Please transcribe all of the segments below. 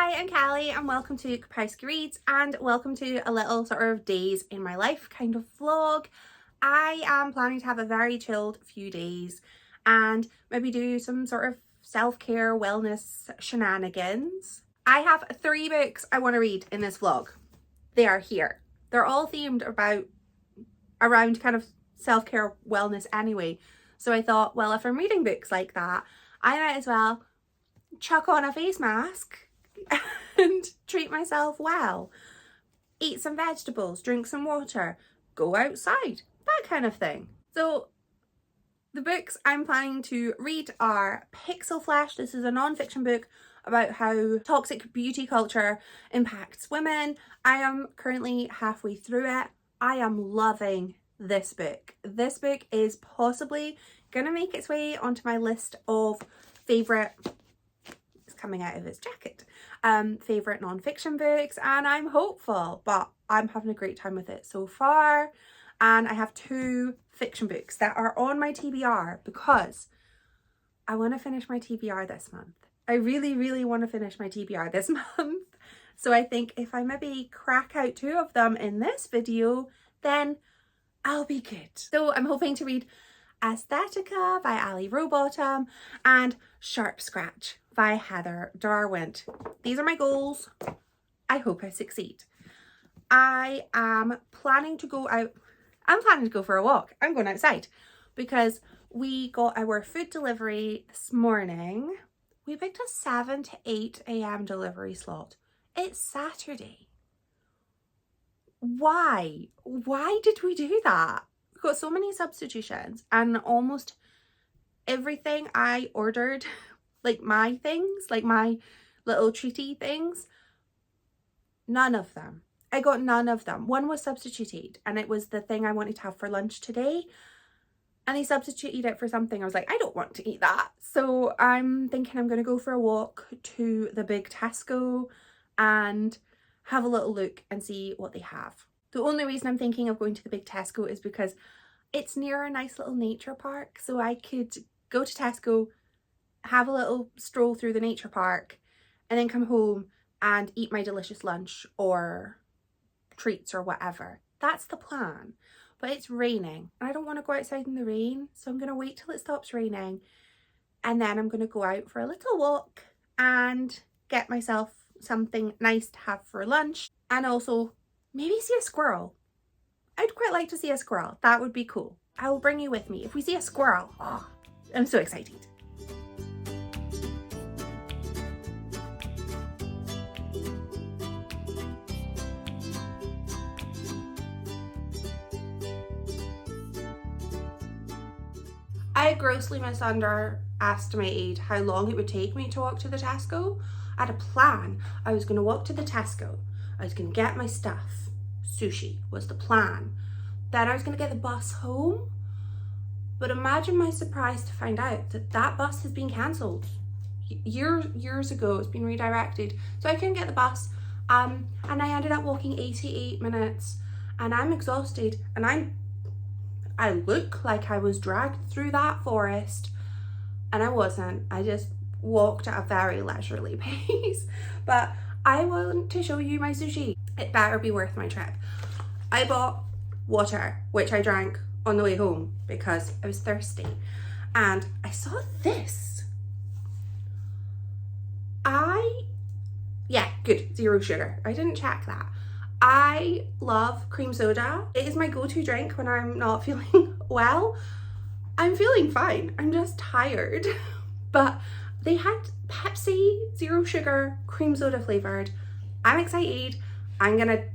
Hi, I'm Callie and welcome to Kapowski Reads and welcome to a little sort of days in my life kind of vlog. I am planning to have a very chilled few days and maybe do some sort of self-care wellness shenanigans. I have 3 books I want to read in this vlog. They are here. They're all themed around kind of self-care wellness anyway. So I thought, well, if I'm reading books like that, I might as well chuck on a face mask and treat myself well. Eat some vegetables, drink some water, go outside, that kind of thing. So the books I'm planning to read are Pixel Flesh. This is a non-fiction book about how toxic beauty culture impacts women. I am currently halfway through it. I am loving this book. This book is possibly gonna make its way onto my list of favourite, it's coming out of its jacket, favourite non-fiction books, and I'm hopeful, but I'm having a great time with it so far. And I have 2 fiction books that are on my TBR because I want to finish my TBR this month. I really want to finish my TBR this month. So I think if I maybe crack out 2 of them in this video, then I'll be good. So I'm hoping to read Aesthetica by Ali Rowbottom and Sharp Scratch by Heather Darwent. These are my goals. I hope I succeed. I am planning to go out. I'm planning to go for a walk. I'm going outside because we got our food delivery this morning. We picked a 7 to 8 a.m. delivery slot. It's Saturday. Why did we do that? We got so many substitutions and almost everything I ordered, like my things, like my little treaty things, none of them. I got none of them. One was substituted and it was the thing I wanted to have for lunch today. And they substituted it for something. I was like, I don't want to eat that. So I'm thinking I'm going to go for a walk to the big Tesco and have a little look and see what they have. The only reason I'm thinking of going to the big Tesco is because it's near a nice little nature park. So I could go to Tesco, have a little stroll through the nature park, and then come home and eat my delicious lunch or treats or whatever. That's the plan. But it's raining and I don't want to go outside in the rain. So I'm going to wait till it stops raining and then I'm going to go out for a little walk and get myself something nice to have for lunch and also maybe see a squirrel. I'd quite like to see a squirrel. That would be cool. I will bring you with me. If we see a squirrel, oh, I'm so excited. I grossly underestimated how long it would take me to walk to the Tesco. I had a plan. I was going to walk to the Tesco. I was going to get my stuff. Sushi was the plan. Then I was going to get the bus home. But imagine my surprise to find out that that bus has been cancelled. Years ago, it's been redirected. So I couldn't get the bus. And I ended up walking 88 minutes. And I'm exhausted. And I look like I was dragged through that forest, and I wasn't. I just walked at a very leisurely pace. But I want to show you my sushi. It better be worth my trip. I bought water, which I drank on the way home because I was thirsty. And I saw this. Yeah, good, 0 sugar. I didn't check that. I love cream soda. It is my go-to drink when I'm not feeling well. I'm feeling fine. I'm just tired. But they had Pepsi 0 sugar cream soda flavored. I'm excited. I'm gonna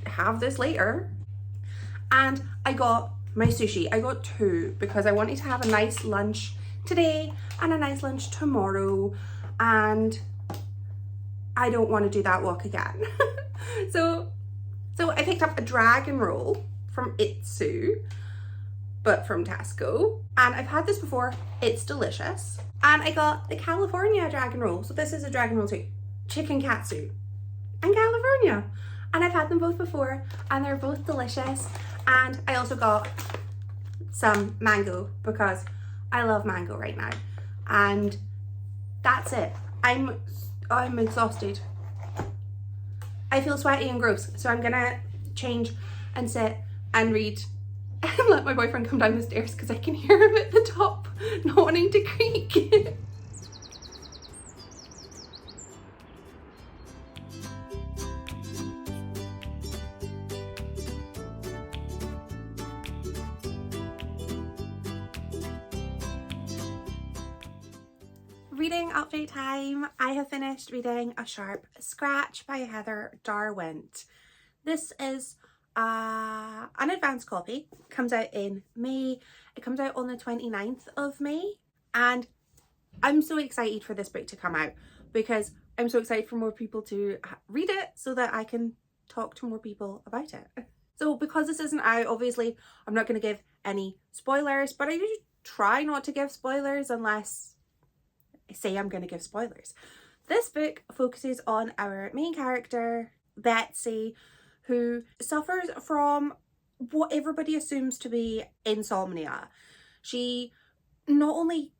have this later. And I got my sushi. I got 2 because I wanted to have a nice lunch today and a nice lunch tomorrow. And I don't want to do that walk again. So I picked up a dragon roll from Itsu, but from Tesco. And I've had this before, it's delicious. And I got the California dragon roll. So this is a dragon roll too. Chicken katsu and California. And I've had them both before and they're both delicious. And I also got some mango because I love mango right now. And that's it. I'm exhausted. I feel sweaty and gross, so I'm gonna change and sit and read and let my boyfriend come down the stairs because I can hear him at the top not wanting to creak. Reading update time. I have finished reading A Sharp Scratch by Heather Darwent. This is an advanced copy. It comes out in May. It comes out on the 29th of May, and I'm so excited for this book to come out because I'm so excited for more people to read it so that I can talk to more people about it. So because this isn't out, obviously I'm not going to give any spoilers, but I usually try not to give spoilers unless I say I'm going to give spoilers. This book focuses on our main character, Betsy, who suffers from what everybody assumes to be insomnia. She not only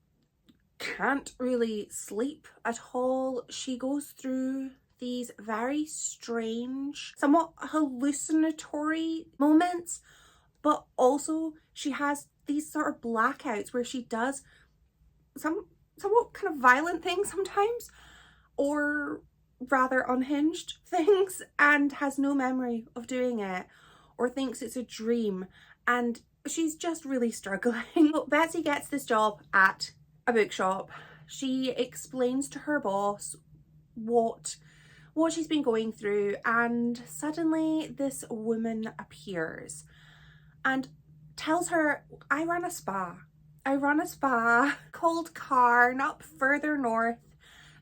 can't really sleep at all, she goes through these very strange, somewhat hallucinatory moments, but also she has these sort of blackouts where she does somewhat kind of violent things sometimes, or rather unhinged things, and has no memory of doing it or thinks it's a dream, and she's just really struggling. Betsy gets this job at a bookshop. She explains to her boss what she's been going through, and suddenly this woman appears and tells her, I run a spa called Carn up further north.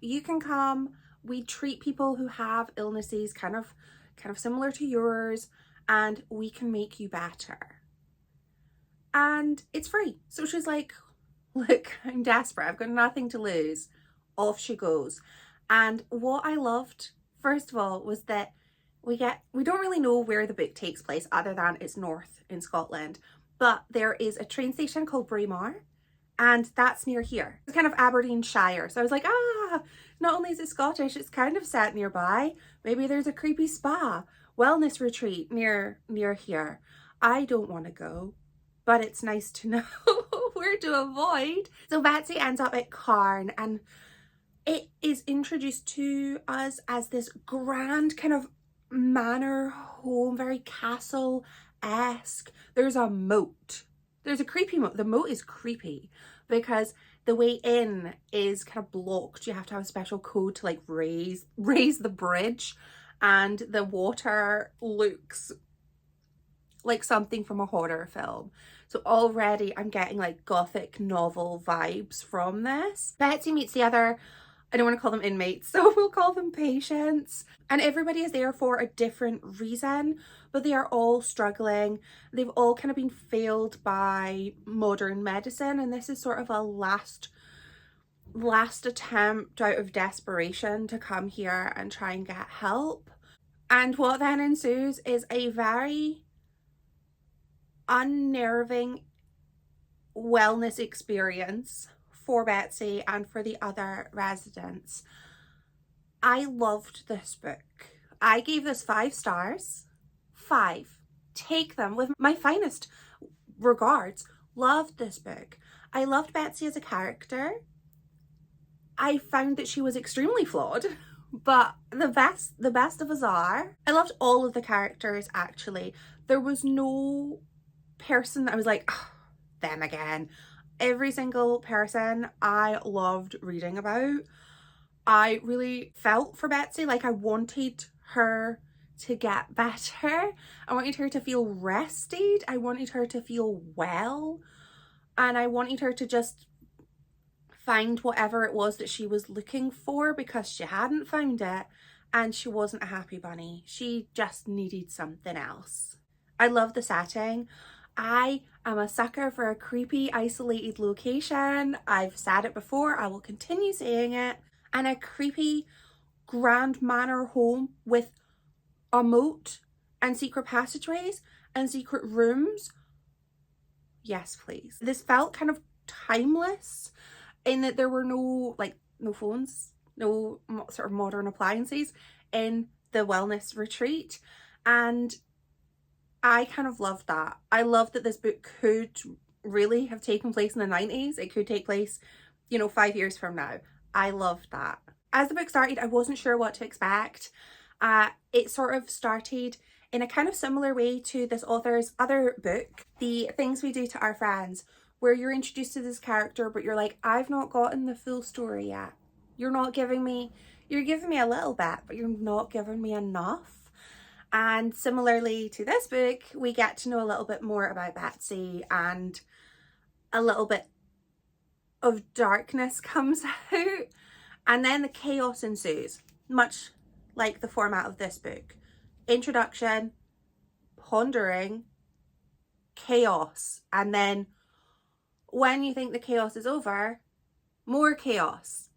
You can come. We treat people who have illnesses kind of similar to yours, and we can make you better. And it's free. So she's like, look, I'm desperate. I've got nothing to lose. Off she goes. And what I loved, first of all, was that we don't really know where the book takes place other than it's north in Scotland. But there is a train station called Braemar, and that's near here. It's kind of Aberdeenshire. So I was like, not only is it Scottish, it's kind of set nearby. Maybe there's a creepy spa, wellness retreat near here. I don't want to go, but it's nice to know where to avoid. So Betsy ends up at Carn, and it is introduced to us as this grand kind of manor home, very castle-esque. There's a moat. There's a creepy moat. The moat is creepy because the way in is kind of blocked. You have to have a special code to like raise the bridge, and the water looks like something from a horror film. So already I'm getting like gothic novel vibes from this. Betsy meets the other, I don't want to call them inmates, so we'll call them patients. And everybody is there for a different reason, but they are all struggling. They've all kind of been failed by modern medicine, and this is sort of a last attempt out of desperation to come here and try and get help. And what then ensues is a very unnerving wellness experience for Betsy and for the other residents. I loved this book. I gave this 5 stars. 5. Take them with my finest regards. Loved this book. I loved Betsy as a character. I found that she was extremely flawed, but the best of us are. I loved all of the characters, actually. There was no person that I was like, oh, them again. Every single person I loved reading about. I really felt for Betsy. Like, I wanted her to get better. I wanted her to feel rested. I wanted her to feel well. And I wanted her to just find whatever it was that she was looking for, because she hadn't found it and she wasn't a happy bunny. She just needed something else. I love the setting. I am a sucker for a creepy, isolated location. I've said it before, I will continue saying it. And a creepy, grand manor home with a moat and secret passageways and secret rooms. Yes, please. This felt kind of timeless in that there were no phones, no sort of modern appliances in the wellness retreat, and I kind of loved that. I love that this book could really have taken place in the 90s. It could take place, you know, 5 years from now. I loved that. As the book started, I wasn't sure what to expect. It sort of started in a kind of similar way to this author's other book, The Things We Do to Our Friends, where you're introduced to this character, but you're like, I've not gotten the full story yet. You're giving me a little bit, but you're not giving me enough. And similarly to this book, we get to know a little bit more about Betsy, and a little bit of darkness comes out, and then the chaos ensues, much like the format of this book. Introduction, pondering, chaos, and then when you think the chaos is over, more chaos.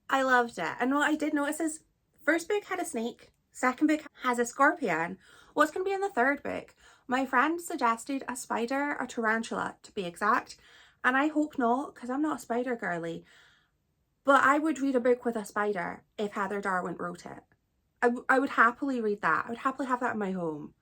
I loved it. And what I did notice is, first book had a snake, second book has a scorpion. What's going to be in the third book? My friend suggested a spider, a tarantula to be exact, and I hope not, because I'm not a spider girly. But I would read a book with a spider if Heather Darwin wrote it. I would happily read that. I would happily have that in my home.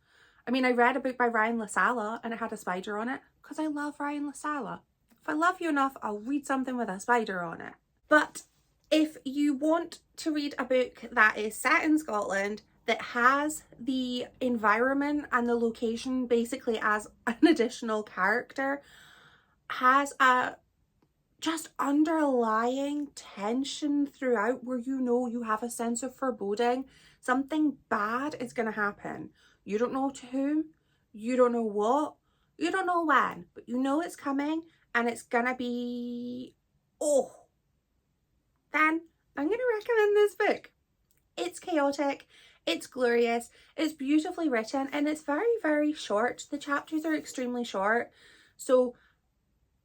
I mean, I read a book by Ryan LaSala and it had a spider on it because I love Ryan LaSala. If I love you enough, I'll read something with a spider on it. But if you want to read a book that is set in Scotland, that has the environment and the location basically as an additional character, has a just underlying tension throughout where you know you have a sense of foreboding. Something bad is going to happen. You don't know to whom, you don't know what, you don't know when, but you know it's coming and it's going to be, oh, then I'm going to recommend this book. It's chaotic, it's glorious, it's beautifully written, and it's very, very short. The chapters are extremely short, so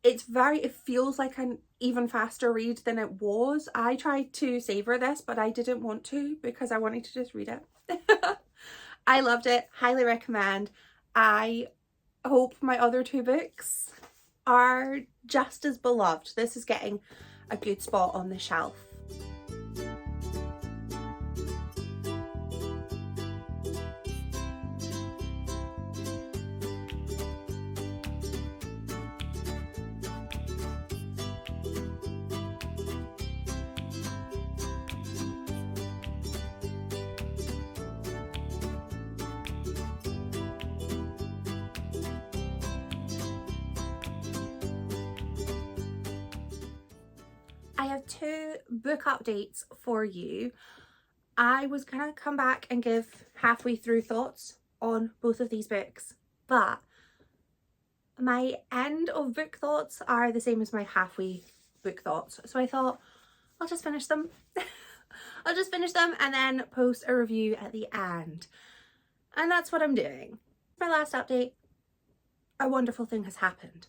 it feels like an even faster read than it was. I tried to savor this, but I didn't want to because I wanted to just read it. I loved it, highly recommend. I hope my other two books are just as beloved. This is getting a good spot on the shelf. I have two book updates for you. I was gonna come back and give halfway through thoughts on both of these books, but my end of book thoughts are the same as my halfway book thoughts. So I thought I'll just finish them. I'll just finish them and then post a review at the end. And that's what I'm doing. My last update, a wonderful thing has happened.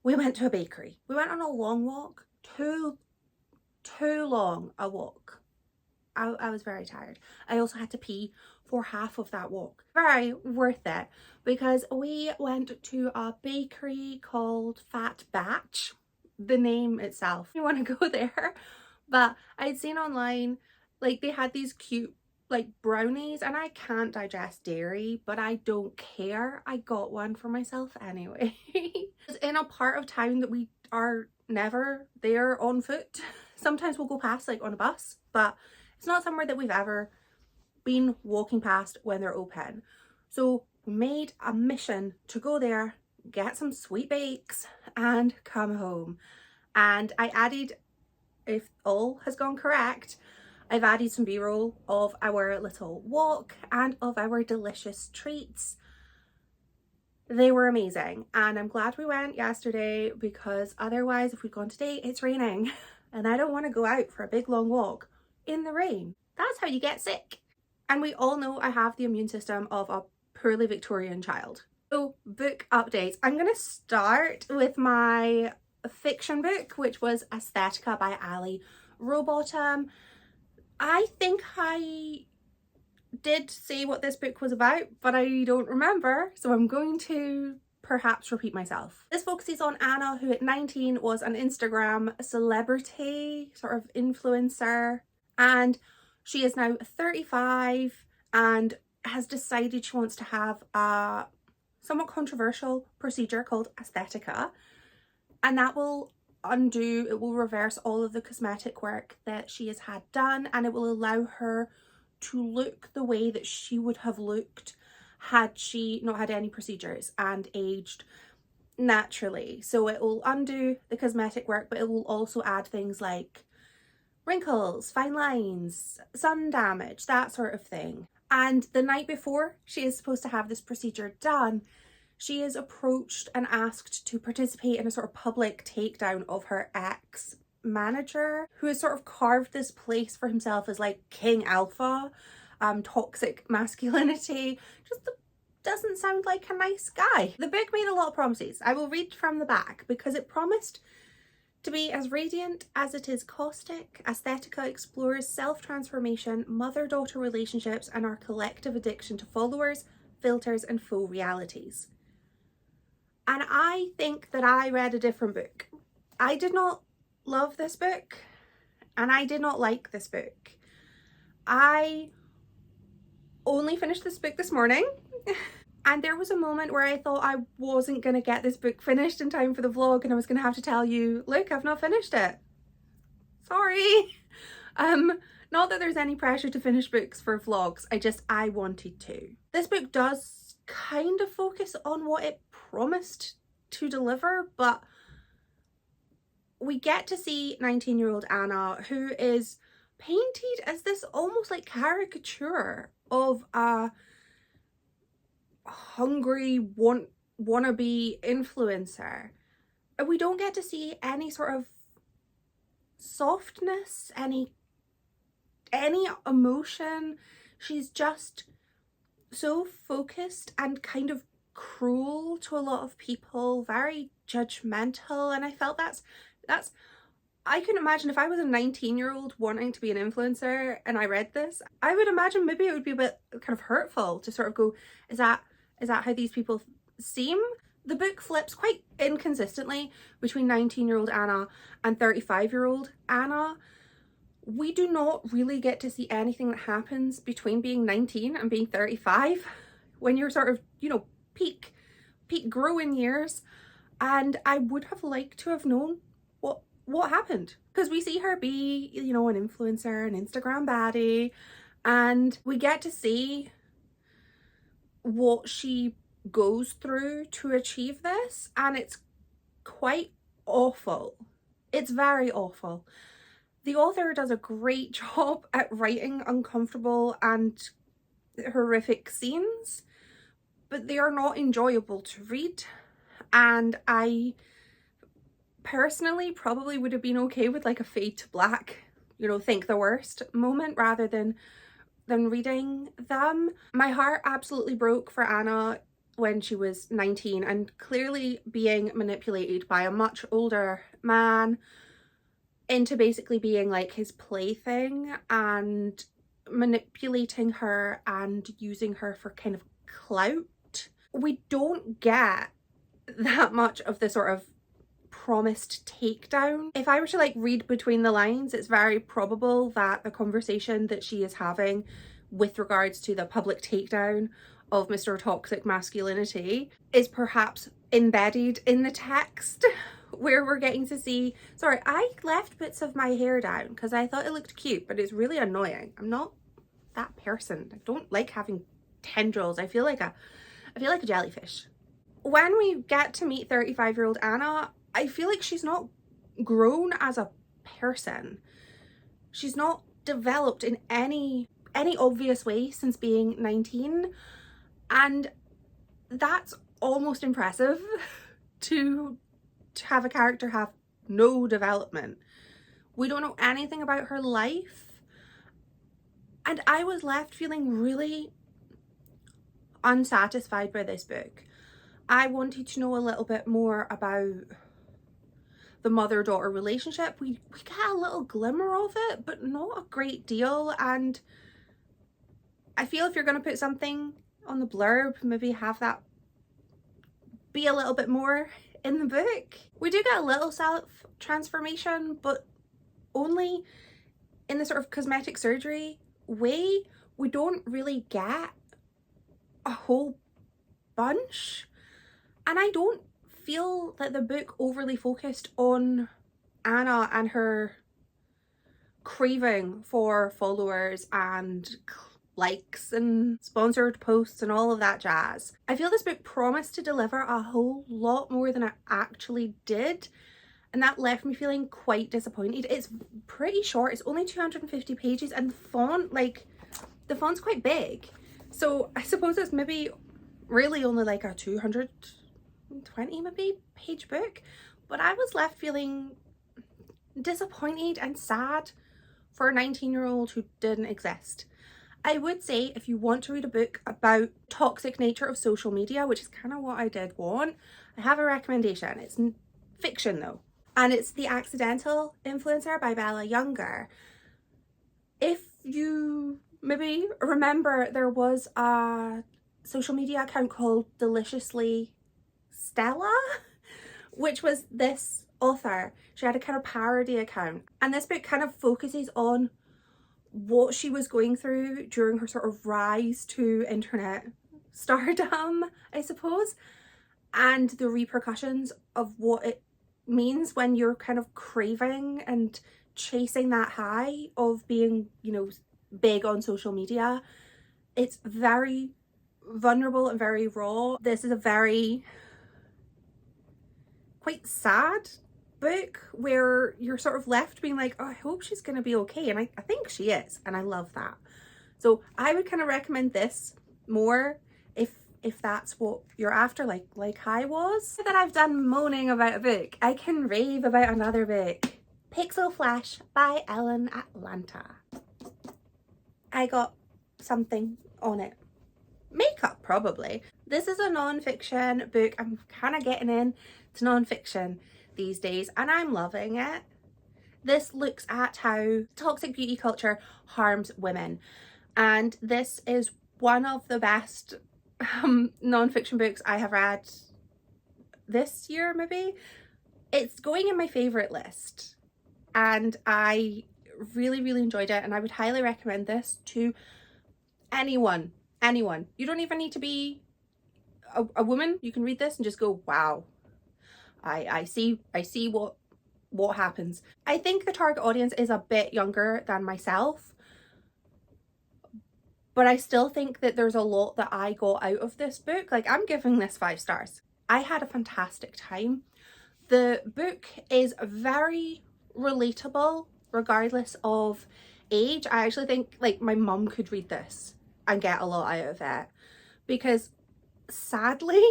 We went to a bakery. We went on a long walk. Too long a walk. I was very tired. I also had to pee for half of that walk. Very worth it because we went to a bakery called Fat Batch. The name itself, you want to go there, but I'd seen online like they had these cute like brownies, and I can't digest dairy, but I don't care. I got one for myself anyway. It's in a part of town that we are never there on foot. Sometimes we'll go past like on a bus, but it's not somewhere that we've ever been walking past when they're open. So we made a mission to go there, get some sweet bakes and come home. And I added, if all has gone correct, I've added some b-roll of our little walk and of our delicious treats. They were amazing, and I'm glad we went yesterday because otherwise if we'd gone today, it's raining and I don't want to go out for a big long walk in the rain. That's how you get sick. And we all know I have the immune system of a poorly Victorian child. So book updates. I'm going to start with my fiction book, which was Aesthetica by Ali Rowbottom. I think I did say what this book was about, but I don't remember, so I'm going to perhaps repeat myself. This focuses on Anna, who at 19 was an Instagram celebrity, sort of influencer, and she is now 35 and has decided she wants to have a somewhat controversial procedure called aesthetica, and that will it will reverse all of the cosmetic work that she has had done, and it will allow her to look the way that she would have looked had she not had any procedures and aged naturally. So it will undo the cosmetic work, but it will also add things like wrinkles, fine lines, sun damage, that sort of thing. And the night before she is supposed to have this procedure done, she is approached and asked to participate in a sort of public takedown of her ex-manager, who has sort of carved this place for himself as like King Alpha, toxic masculinity. Just doesn't sound like a nice guy. The book made a lot of promises. I will read from the back because it promised to be as radiant as it is caustic. Aesthetica explores self-transformation, mother-daughter relationships, and our collective addiction to followers, filters, and faux realities. And I think that I read a different book. I did not love this book, and I did not like this book. I only finished this book this morning, and there was a moment where I thought I wasn't going to get this book finished in time for the vlog, and I was going to have to tell you, look, I've not finished it. Sorry. Not that there's any pressure to finish books for vlogs, I wanted to. This book does kind of focus on what it promised to deliver, but we get to see 19-year-old Anna, who is painted as this almost like caricature of a hungry wannabe influencer. And we don't get to see any sort of softness, any emotion. She's just so focused and kind of cruel to a lot of people, very judgmental, and I felt that's I can imagine if I was a 19-year-old wanting to be an influencer and I read this, I would imagine maybe it would be a bit kind of hurtful to sort of go, is that how these people seem? The book flips quite inconsistently between 19-year-old Anna and 35-year-old Anna. We do not really get to see anything that happens between being 19 and being 35 when you're sort of, you know, peak growing years. And I would have liked to have known what happened, because we see her be, you know, an influencer, an Instagram baddie, and we get to see what she goes through to achieve this, and it's quite awful. It's very awful. The author does a great job at writing uncomfortable and horrific scenes, but they are not enjoyable to read, and I personally probably would have been okay with like a fade to black, you know, think the worst moment rather than reading them. My heart absolutely broke for Anna when she was 19 and clearly being manipulated by a much older man into basically being like his plaything and manipulating her and using her for kind of clout. We don't get that much of the sort of promised takedown. If I were to like read between the lines, it's very probable that the conversation that she is having with regards to the public takedown of Mr. Toxic Masculinity is perhaps embedded in the text, where we're getting to see, sorry, I left bits of my hair down because I thought it looked cute, but it's really annoying. I'm not that person. I don't like having tendrils. I feel like a jellyfish. When we get to meet 35-year-old Anna, I feel like she's not grown as a person. She's not developed in any obvious way since being 19, and that's almost impressive to have a character have no development. We don't know anything about her life, and I was left feeling really unsatisfied by this book. I wanted to know a little bit more about the mother-daughter relationship. We get a little glimmer of it, but not a great deal, and I feel if you're going to put something on the blurb, maybe have that be a little bit more in the book. We do get a little self-transformation, but only in the sort of cosmetic surgery way, we don't really get a whole bunch. And I don't feel that the book overly focused on Anna and her craving for followers and likes and sponsored posts and all of that jazz. I feel this book promised to deliver a whole lot more than it actually did, and that left me feeling quite disappointed. It's pretty short, it's only 250 pages, and the font's quite big, so I suppose it's maybe really only like a 220 maybe page book, but I was left feeling disappointed and sad for a 19-year-old who didn't exist. I would say if you want to read a book about toxic nature of social media, which is kind of what I did want, I have a recommendation. It's fiction though, and it's The Accidental Influencer by Bella Younger. If you maybe remember, there was a social media account called Deliciously Stella, which was this author. She had a kind of parody account, and this book kind of focuses on what she was going through during her sort of rise to internet stardom, I suppose, and the repercussions of what it means when you're kind of craving and chasing that high of being, you know, big on social media. It's very vulnerable and very raw. This is a very quite sad book where you're sort of left being like, oh, I hope she's gonna be okay, and I think she is, and I love that. So I would kind of recommend this more if that's what you're after, like I was. Now that I've done moaning about a book, I can rave about another book. Pixel Flash by Ellen Atlanta. I got something on it. Makeup, probably. This is a non-fiction book. I'm kind of getting into non-fiction these days, and I'm loving it. This looks at how toxic beauty culture harms women, and this is one of the best non-fiction books I have read this year, maybe. It's going in my favorite list, and I really enjoyed it, and I would highly recommend this to anyone. You don't even need to be a woman. You can read this and just go, wow, I see what happens. I think the target audience is a bit younger than myself, but I still think that there's a lot that I got out of this book. Like, I'm giving this 5 stars. I had a fantastic time. The book is very relatable regardless of age. I actually think like my mum could read this and get a lot out of it, because sadly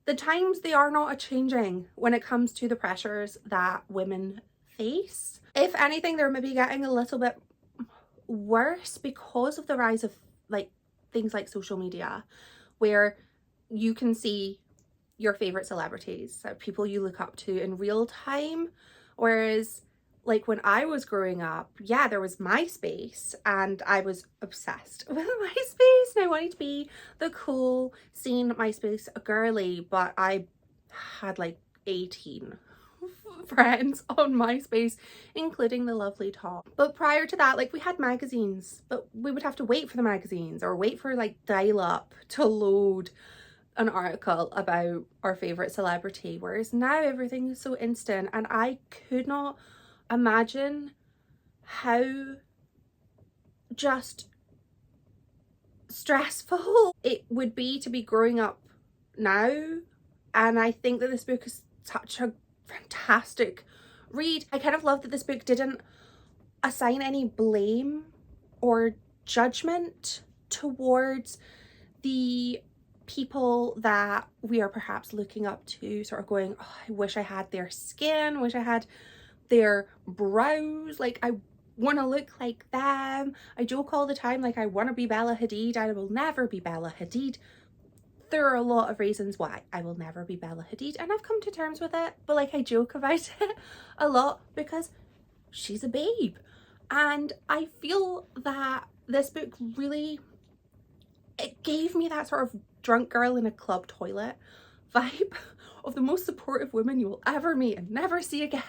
the times, they are not a-changing when it comes to the pressures that women face. If anything, they're maybe getting a little bit worse because of the rise of like things like social media, where you can see your favorite celebrities, people you look up to in real time. Whereas like when I was growing up, yeah, there was MySpace and I was obsessed with MySpace, and I wanted to be the cool scene MySpace girly, but I had like 18 friends on MySpace, including the lovely Tom. But prior to that, like, we had magazines, but we would have to wait for the magazines or wait for like dial-up to load an article about our favorite celebrity, whereas now everything is so instant, and I could not imagine how just stressful it would be to be growing up now. And I think that this book is such a fantastic read. I kind of love that this book didn't assign any blame or judgment towards the people that we are perhaps looking up to, sort of going, oh, I wish I had their skin, wish I had their brows, like I want to look like them. I joke all the time, like, I want to be Bella Hadid. I will never be Bella Hadid. There are a lot of reasons why I will never be Bella Hadid, and I've come to terms with it, but like, I joke about it a lot because she's a babe. And I feel that this book really, it gave me that sort of drunk girl in a club toilet vibe of the most supportive woman you will ever meet and never see again.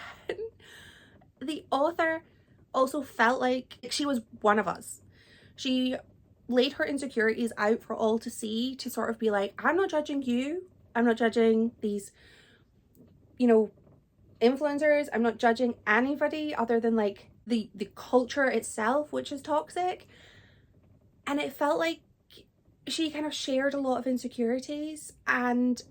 The author also felt like she was one of us. She laid her insecurities out for all to see, to sort of be like, I'm not judging you, I'm not judging these, you know, influencers, I'm not judging anybody other than like the culture itself, which is toxic. And it felt like she kind of shared a lot of insecurities, and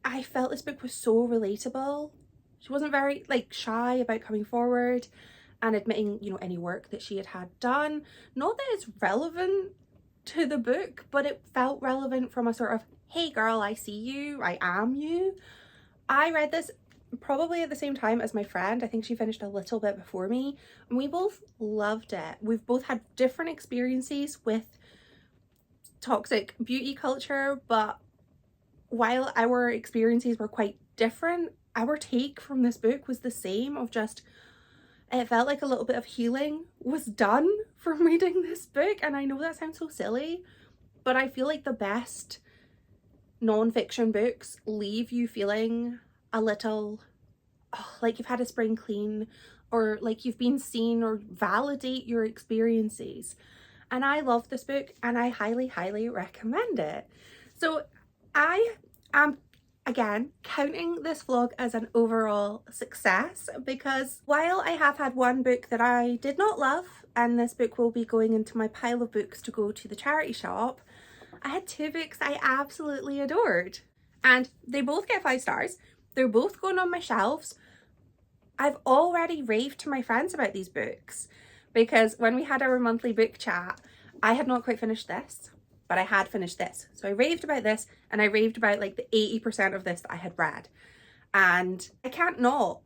I felt this book was so relatable. She wasn't very like shy about coming forward and admitting, you know, any work that she had done. Not that it's relevant to the book, but it felt relevant from a sort of, hey girl, I see you, I am you. I read this probably at the same time as my friend. I think she finished a little bit before me, and we both loved it. We've both had different experiences with toxic beauty culture, but while our experiences were quite different, our take from this book was the same, of just, it felt like a little bit of healing was done from reading this book. And I know that sounds so silly, but I feel like the best non-fiction books leave you feeling a little like you've had a spring clean, or like you've been seen, or validate your experiences. And I love this book, and I highly recommend it. So I am, again, counting this vlog as an overall success, because while I have had one book that I did not love, and this book will be going into my pile of books to go to the charity shop, I had two books I absolutely adored, and they both get 5 stars. They're both going on my shelves. I've already raved to my friends about these books, because when we had our monthly book chat, I had not quite finished this, but I had finished this. So I raved about this, and I raved about like the 80% of this that I had read. And I can't not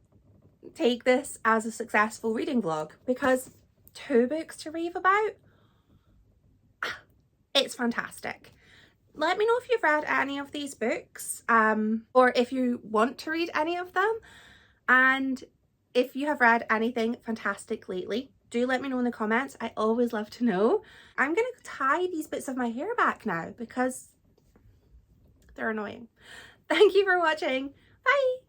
take this as a successful reading vlog, because 2 books to rave about, it's fantastic. Let me know if you've read any of these books, or if you want to read any of them. And if you have read anything fantastic lately, do let me know in the comments. I always love to know. I'm gonna tie these bits of my hair back now because they're annoying. Thank you for watching. Bye.